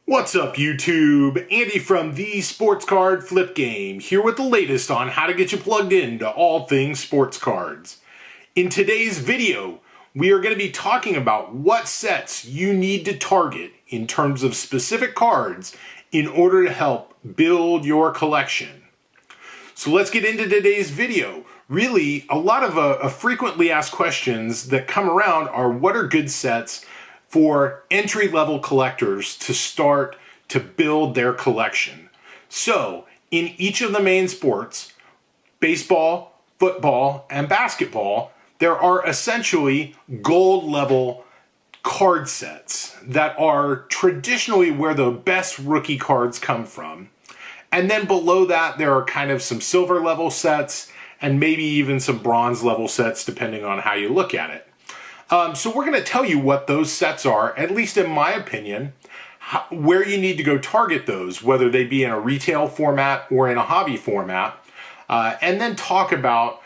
What's up, YouTube? Andy from the Sports Card Flip Game, here with the latest on how to get you plugged into all things sports cards. In today's video, we are going to be talking about what sets you need to target in terms of specific cards in order to help build your collection. So let's get into today's video. Really, a lot of frequently asked questions that come around are what are good sets for entry-level collectors to start to build their collection. So, in each of the main sports, baseball, football, and basketball, there are essentially gold-level card sets that are traditionally where the best rookie cards come from. And then below that, there are kind of some silver-level sets and maybe even some bronze-level sets, depending on how you look at it. So we're going to tell you what those sets are, at least in my opinion, where you need to go target those, whether they be in a retail format or in a hobby format, and then talk about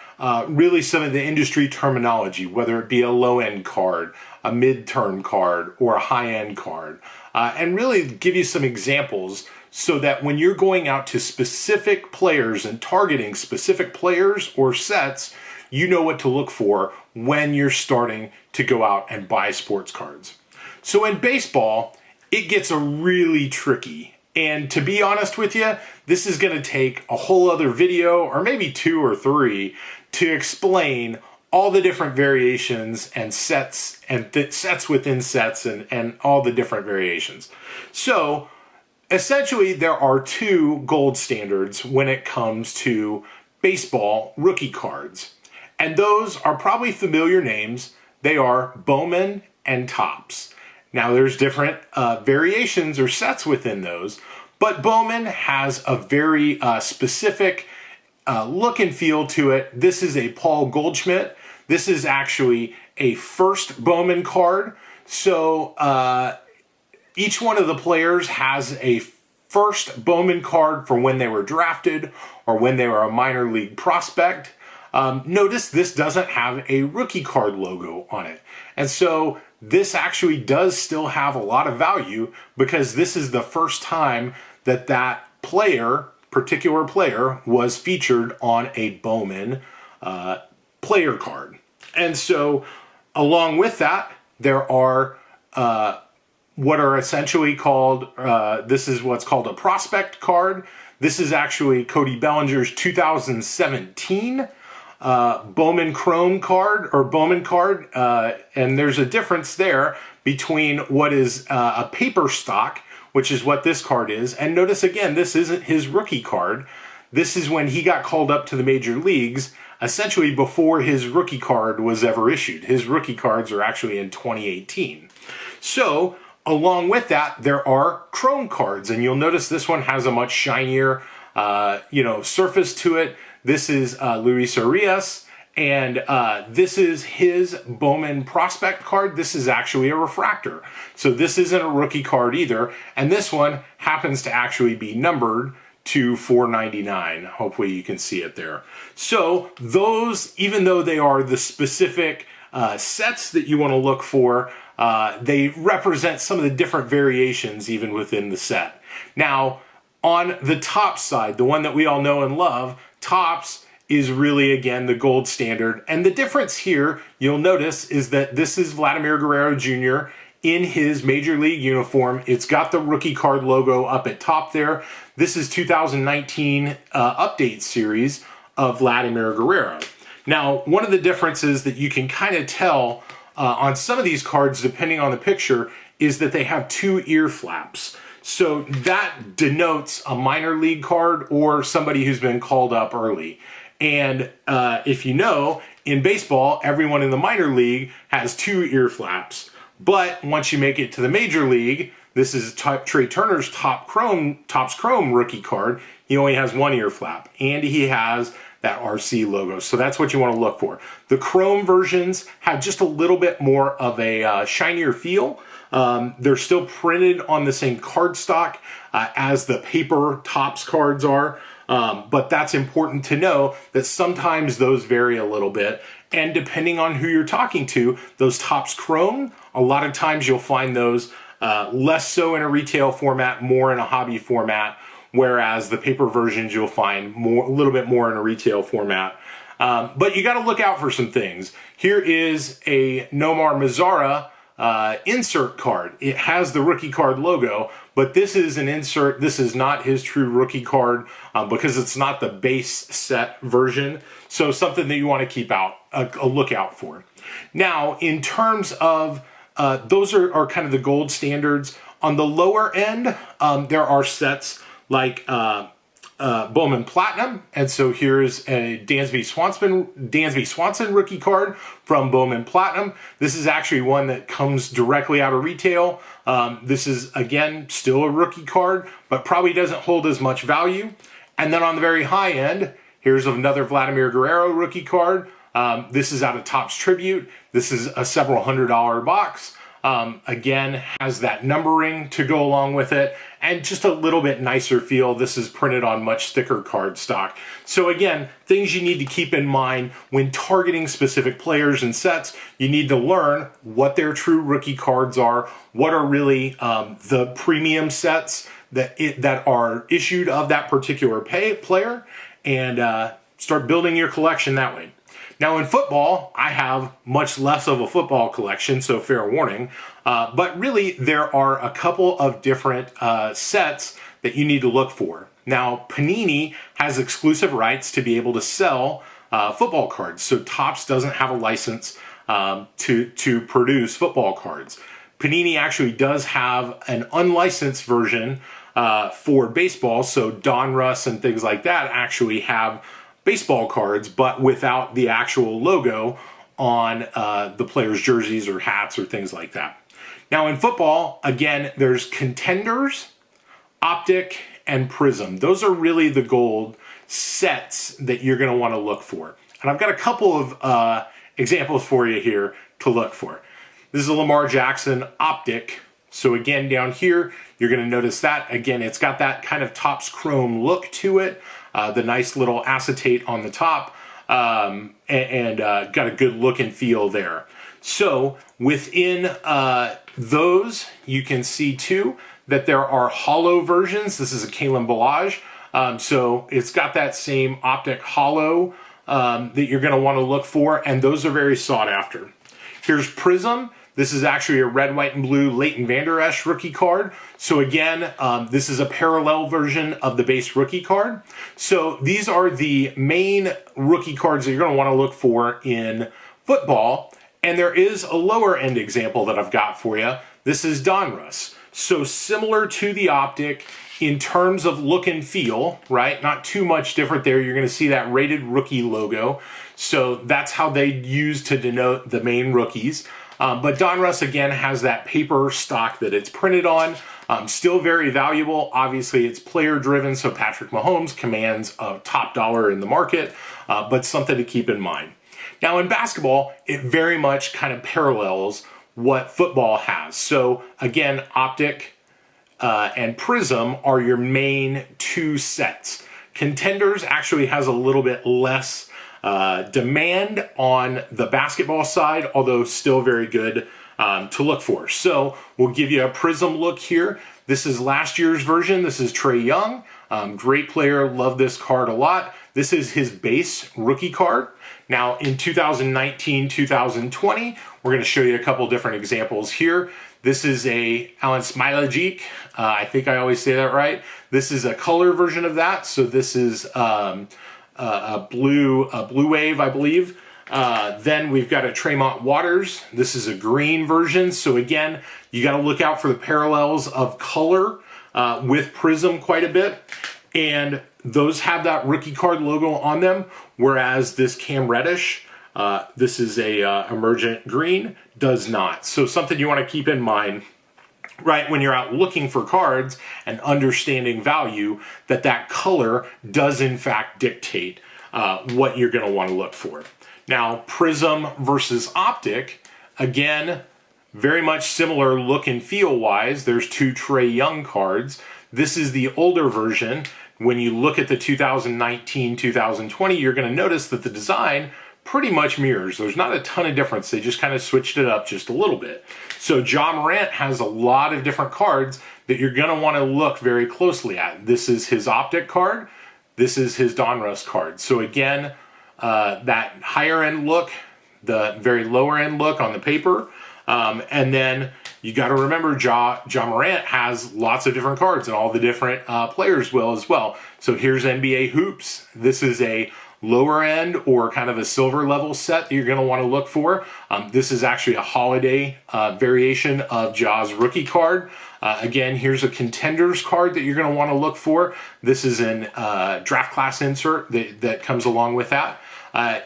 really some of the industry terminology, whether it be a low-end card, a mid-term card, or a high-end card, and really give you some examples so that when you're going out to specific players and targeting specific players or sets, you know what to look for when you're starting to go out and buy sports cards. So in baseball, it gets really tricky. And to be honest with you, this is going to take a whole other video, or maybe 2 or 3, to explain all the different variations and sets and sets within sets and all the different variations. So essentially, there are 2 gold standards when it comes to baseball rookie cards. And those are probably familiar names. They are Bowman and Topps. Now there's different variations or sets within those, but Bowman has a very specific look and feel to it. This is a Paul Goldschmidt. This is actually a first Bowman card. So each one of the players has a first Bowman card for when they were drafted or when they were a minor league prospect. Notice this doesn't have a rookie card logo on it. And so this actually does still have a lot of value because this is the first time that that particular player, was featured on a Bowman player card. And so along with that, there are what are essentially called, this is what's called a prospect card. This is actually Cody Bellinger's 2017 Bowman Chrome card or Bowman card, and there's a difference there between what is a paper stock, which is what this card is. And notice again, this isn't his rookie card. This is when he got called up to the major leagues, essentially before his rookie card was ever issued. His rookie cards are actually in 2018. So along with that, there are Chrome cards, and you'll notice this one has a much shinier, surface to it. This is Luis Arias, and this is his Bowman prospect card. This is actually a refractor. So this isn't a rookie card either. And this one happens to actually be numbered to 499. Hopefully you can see it there. So those, even though they are the specific sets that you want to look for, they represent some of the different variations even within the set. Now, on the top side, the one that we all know and love, Topps is really, again, the gold standard. And the difference here, you'll notice, is that this is Vladimir Guerrero Jr. in his major league uniform. It's got the rookie card logo up at top there. This is 2019 update series of Vladimir Guerrero. Now, one of the differences that you can kind of tell on some of these cards, depending on the picture, is that they have 2 ear flaps. So that denotes a minor league card or somebody who's been called up early. And if you know, in baseball, everyone in the minor league has 2 ear flaps. But once you make it to the major league, this is Trey Turner's Topps Chrome rookie card. He only has 1 ear flap, and he has that RC logo. So that's what you want to look for. The Chrome versions have just a little bit more of a shinier feel. They're still printed on the same cardstock as the paper Topps cards are, but that's important to know that sometimes those vary a little bit. And depending on who you're talking to, those Topps Chrome, a lot of times you'll find those less so in a retail format, more in a hobby format, whereas the paper versions you'll find a little bit more in a retail format. But you got to look out for some things. Here is a Nomar Mazara insert card. It has the rookie card logo, but this is an insert. This is not his true rookie card because it's not the base set version. So something that you want to keep a lookout for. Now, in terms of those are kind of the gold standards. On the lower end, there are sets like Bowman Platinum, and so here's a Dansby Swanson rookie card from Bowman Platinum. This is actually one that comes directly out of retail. This is, again, still a rookie card, but probably doesn't hold as much value. And then on the very high end, here's another Vladimir Guerrero rookie card. This is out of Topps Tribute. This is a several $100 box. Again, has that numbering to go along with it, and just a little bit nicer feel. This is printed on much thicker cardstock. So again, things you need to keep in mind when targeting specific players and sets. You need to learn what their true rookie cards are, what are really the premium sets that are issued of that particular player, and start building your collection that way. Now in football, I have much less of a football collection, so fair warning. But really, there are a couple of different sets that you need to look for. Now, Panini has exclusive rights to be able to sell football cards. So Topps doesn't have a license to produce football cards. Panini actually does have an unlicensed version for baseball. So Donruss and things like that actually have baseball cards, but without the actual logo on the players' jerseys or hats or things like that. Now in football, again, there's Contenders, Optic, and Prism. Those are really the gold sets that you're going to want to look for. And I've got a couple of examples for you here to look for. This is a Lamar Jackson Optic. So again, down here, you're going to notice that. Again, it's got that kind of Topps chrome look to it. The nice little acetate on the top, and got a good look and feel there. So within those, you can see too that there are hollow versions. This is a Kalen Ballage. So it's got that same Optic hollow that you're going to want to look for, and those are very sought after. Here's Prism. This is actually a red, white, and blue Leighton Vander Esch rookie card. So again, this is a parallel version of the base rookie card. So these are the main rookie cards that you're going to want to look for in football. And there is a lower end example that I've got for you. This is Donruss. So similar to the Optic in terms of look and feel, right? Not too much different there. You're going to see that rated rookie logo. So that's how they use to denote the main rookies. But Donruss, again, has that paper stock that it's printed on. Still very valuable. Obviously, it's player-driven, so Patrick Mahomes commands a top dollar in the market, but something to keep in mind. Now, in basketball, it very much kind of parallels what football has. So, again, Optic and Prism are your main two sets. Contenders actually has a little bit less demand on the basketball side, although still very good to look for. So we'll give you a Prism look here. This is last year's version. This is Trae Young. Great player. Love this card a lot. This is his base rookie card. Now in 2019, 2020, we're going to show you a couple different examples here. This is a Alan Smilagic. I think I always say that right. This is a color version of that. So this is a blue wave, I believe. Then we've got a Tremont Waters. This is a green version. So again, you got to look out for the parallels of color with Prism quite a bit. And those have that rookie card logo on them, whereas this Cam Reddish, this is a emergent green, does not. So something you want to keep in mind, right, when you're out looking for cards and understanding value, that color does in fact dictate what you're going to want to look for. Now, Prism versus Optic, again, very much similar look and feel wise. There's two Trae Young cards. This is the older version. When you look at the 2019-2020, you're going to notice that the design pretty much mirrors. There's not a ton of difference. They just kind of switched it up just a little bit. So Ja Morant has a lot of different cards that you're going to want to look very closely at. This is his Optic card. This is his Donruss card. So again, that higher end look, the very lower end look on the paper. And then you got to remember Ja Morant has lots of different cards, and all the different players will as well. So here's NBA Hoops. This is a lower end or kind of a silver level set that you're going to want to look for. This is actually a holiday variation of Ja's rookie card. Again, here's a contenders card that you're going to want to look for. This is an draft class insert that comes along with that.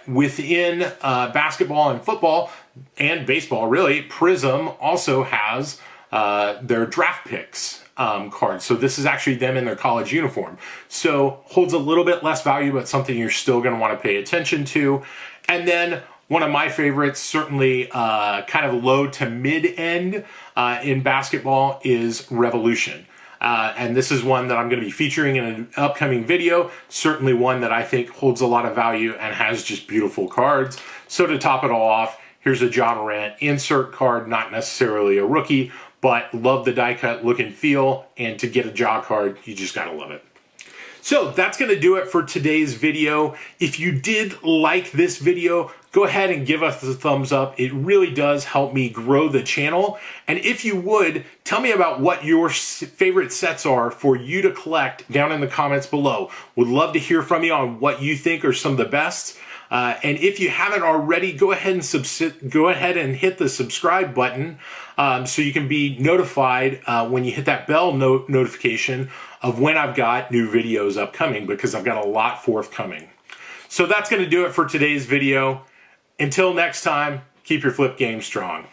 Within basketball and football and baseball, really, Prism also has their draft picks cards. So this is actually them in their college uniform. So holds a little bit less value, but something you're still going to want to pay attention to. And then one of my favorites, certainly kind of low to mid end in basketball, is Revolution. And this is one that I'm going to be featuring in an upcoming video. Certainly one that I think holds a lot of value and has just beautiful cards. So to top it all off, here's a Ja Morant insert card, not necessarily a rookie, but love the die cut look and feel. And to get a Ja card, you just got to love it. So that's going to do it for today's video. If you did like this video, go ahead and give us the thumbs up. It really does help me grow the channel. And if you would, tell me about what your favorite sets are for you to collect down in the comments below. Would love to hear from you on what you think are some of the best. And if you haven't already, go ahead and hit the subscribe button so you can be notified when you hit that bell notification of when I've got new videos upcoming, because I've got a lot forthcoming. So that's going to do it for today's video. Until next time, keep your flip game strong.